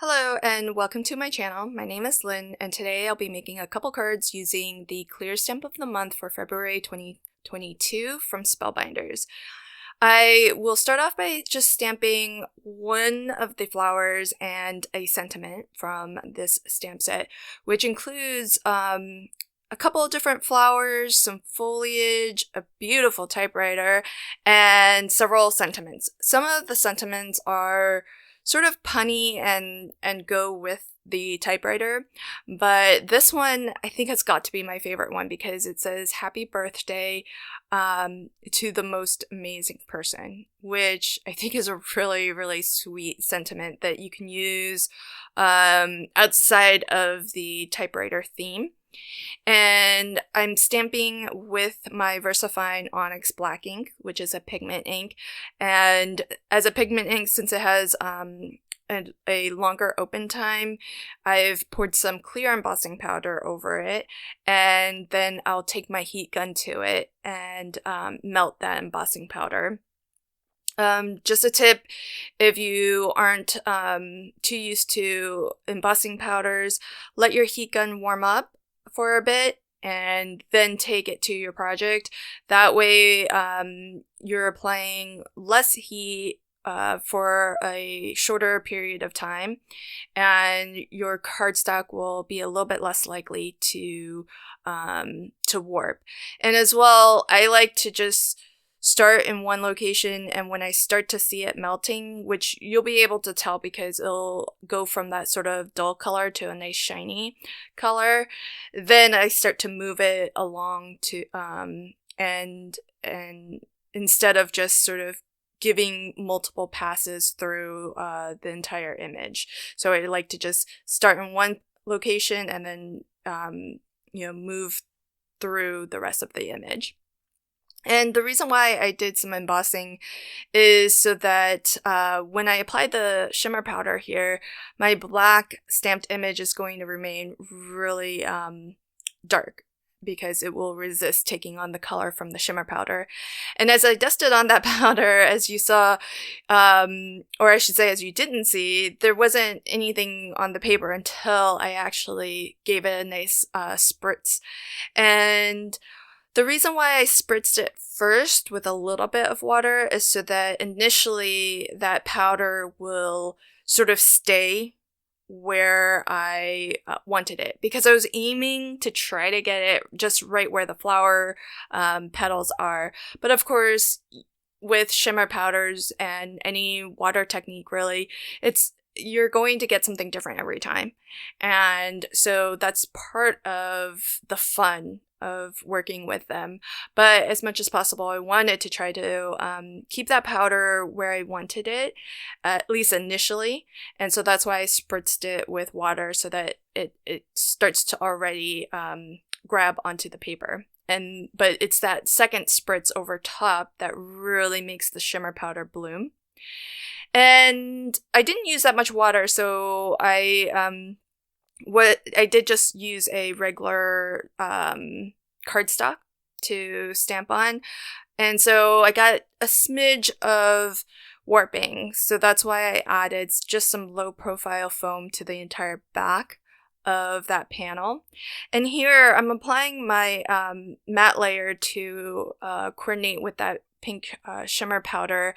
Hello and welcome to my channel. My name is Lynn and today I'll be making a couple cards using the clear stamp of the month for February 2022 from Spellbinders. I will start off by just stamping one of the flowers and a sentiment from this stamp set, which includes a couple of different flowers, some foliage, a beautiful typewriter, and several sentiments. Some of the sentiments are sort of punny and go with the typewriter, but this one I think has got to be my favorite one because it says happy birthday to the most amazing person, which I think is a really sweet sentiment that you can use outside of the typewriter theme. And I'm stamping with my VersaFine Onyx Black ink, which is a pigment ink. And as a pigment ink, since it has a longer open time, I've poured some clear embossing powder over it, and then I'll take my heat gun to it and melt that embossing powder. Just a tip, if you aren't too used to embossing powders, let your heat gun warm up for a bit and then take it to your project. That way you're applying less heat for a shorter period of time, and your cardstock will be a little bit less likely to warp. And as well, I like to just start in one location, and when I start to see it melting, which you'll be able to tell because it'll go from that sort of dull color to a nice shiny color, then I start to move it along to and instead of just sort of giving multiple passes through the entire image. So I like to just start in one location and then move through the rest of the image. And the reason why I did some embossing is so that when I apply the shimmer powder here, my black stamped image is going to remain really dark because it will resist taking on the color from the shimmer powder. And as I dusted on that powder, as you saw, or I should say as you didn't see, there wasn't anything on the paper until I actually gave it a nice spritz. And the reason why I spritzed it first with a little bit of water is so that initially that powder will sort of stay where I wanted it, because I was aiming to try to get it just right where the flower petals are. But of course, with shimmer powders and any water technique really, you're going to get something different every time. And so that's part of the fun of working with them. But as much as possible, I wanted to try to keep that powder where I wanted it, at least initially. And so that's why I spritzed it with water so that it starts to already grab onto the paper. But it's that second spritz over top that really makes the shimmer powder bloom. And I didn't use that much water, so what I did just use a regular cardstock to stamp on, and so I got a smidge of warping, so that's why I added just some low profile foam to the entire back of that panel. And here I'm applying my matte layer to coordinate with that pink shimmer powder.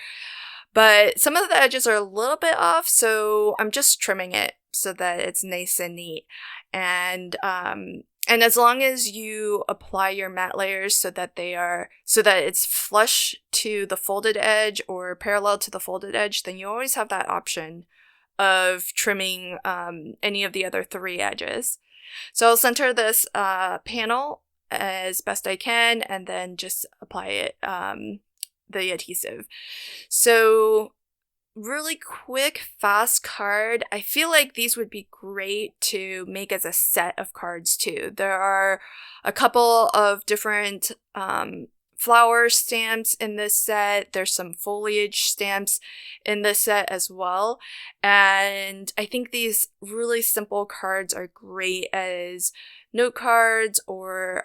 But some of the edges are a little bit off, so I'm just trimming it so that it's nice and neat. And as long as you apply your matte layers so that it's flush to the folded edge or parallel to the folded edge, then you always have that option of trimming any of the other three edges. So I'll center this panel as best I can and then just apply it the adhesive. So really quick, fast card. I feel like these would be great to make as a set of cards too. There are a couple of different flower stamps in this set. There's some foliage stamps in this set as well. And I think these really simple cards are great as note cards or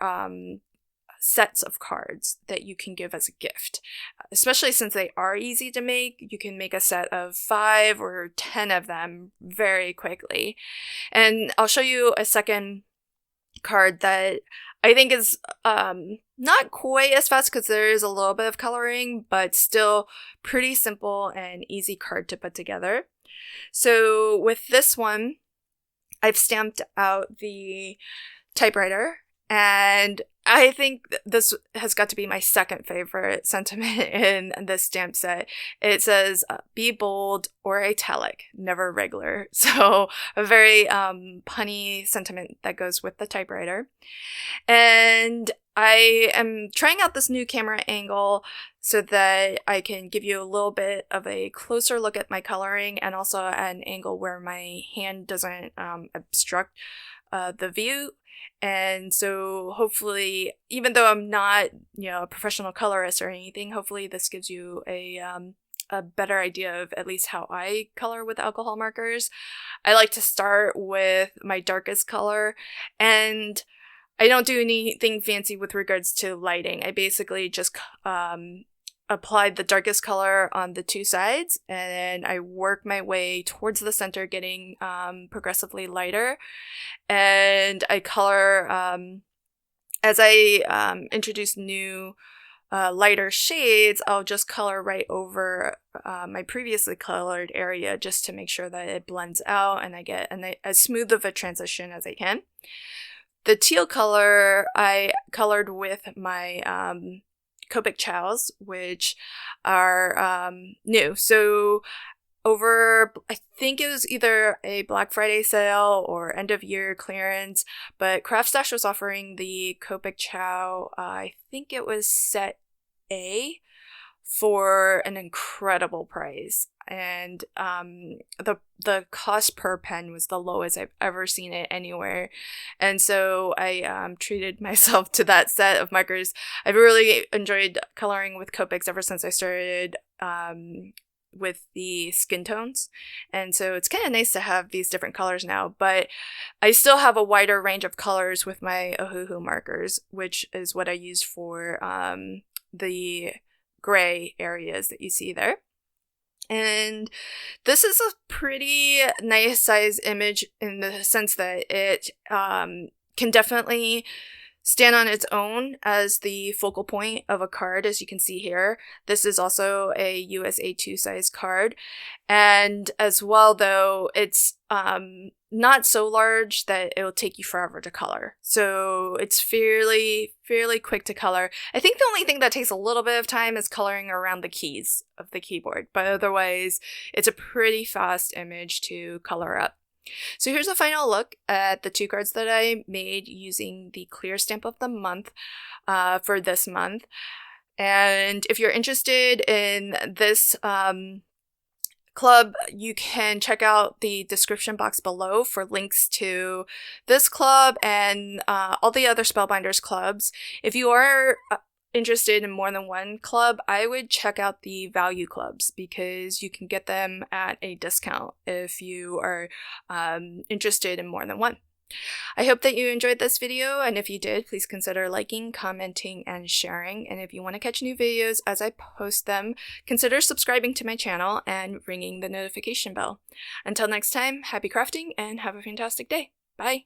sets of cards that you can give as a gift, especially since they are easy to make. You can make a set of 5 or 10 of them very quickly. And I'll show you a second card that I think is not quite as fast because there is a little bit of coloring, but still pretty simple and easy card to put together. So with this one, I've stamped out the typewriter, and I think this has got to be my second favorite sentiment in this stamp set. It says, be bold or italic, never regular. So a very punny sentiment that goes with the typewriter. And I am trying out this new camera angle so that I can give you a little bit of a closer look at my coloring, and also at an angle where my hand doesn't obstruct the view. And so hopefully, even though I'm not, a professional colorist or anything, hopefully this gives you a better idea of at least how I color with alcohol markers. I like to start with my darkest color, and I don't do anything fancy with regards to lighting. I basically just applied the darkest color on the 2 sides, and I work my way towards the center, getting progressively lighter. And I color as I introduce new lighter shades. I'll just color right over my previously colored area just to make sure that it blends out and I get as smooth of a transition as I can. The teal color I colored with my Copic chows, which are new. So over, I think it was either a Black Friday sale or end of year clearance, but Craft Stash was offering the Copic chow, I think it was set A, for an incredible price. And the cost per pen was the lowest I've ever seen it anywhere. And so I treated myself to that set of markers. I've really enjoyed coloring with Copics ever since I started with the skin tones. And so it's kind of nice to have these different colors now, but I still have a wider range of colors with my Ohuhu markers, which is what I use for the gray areas that you see there. And this is a pretty nice size image in the sense that it can definitely stand on its own as the focal point of a card, as you can see here. This is also a US A2 size card. And as well, though, it's not so large that it'll take you forever to color. So it's fairly quick to color. I think the only thing that takes a little bit of time is coloring around the keys of the keyboard, but otherwise it's a pretty fast image to color up. So here's a final look at the 2 cards that I made using the clear stamp of the month for this month. And if you're interested in this club, you can check out the description box below for links to this club and all the other Spellbinders clubs. If you are interested in more than one club, I would check out the value clubs because you can get them at a discount if you are interested in more than one. I hope that you enjoyed this video, and if you did, please consider liking, commenting, and sharing. And if you want to catch new videos as I post them, consider subscribing to my channel and ringing the notification bell. Until next time, happy crafting and have a fantastic day. Bye!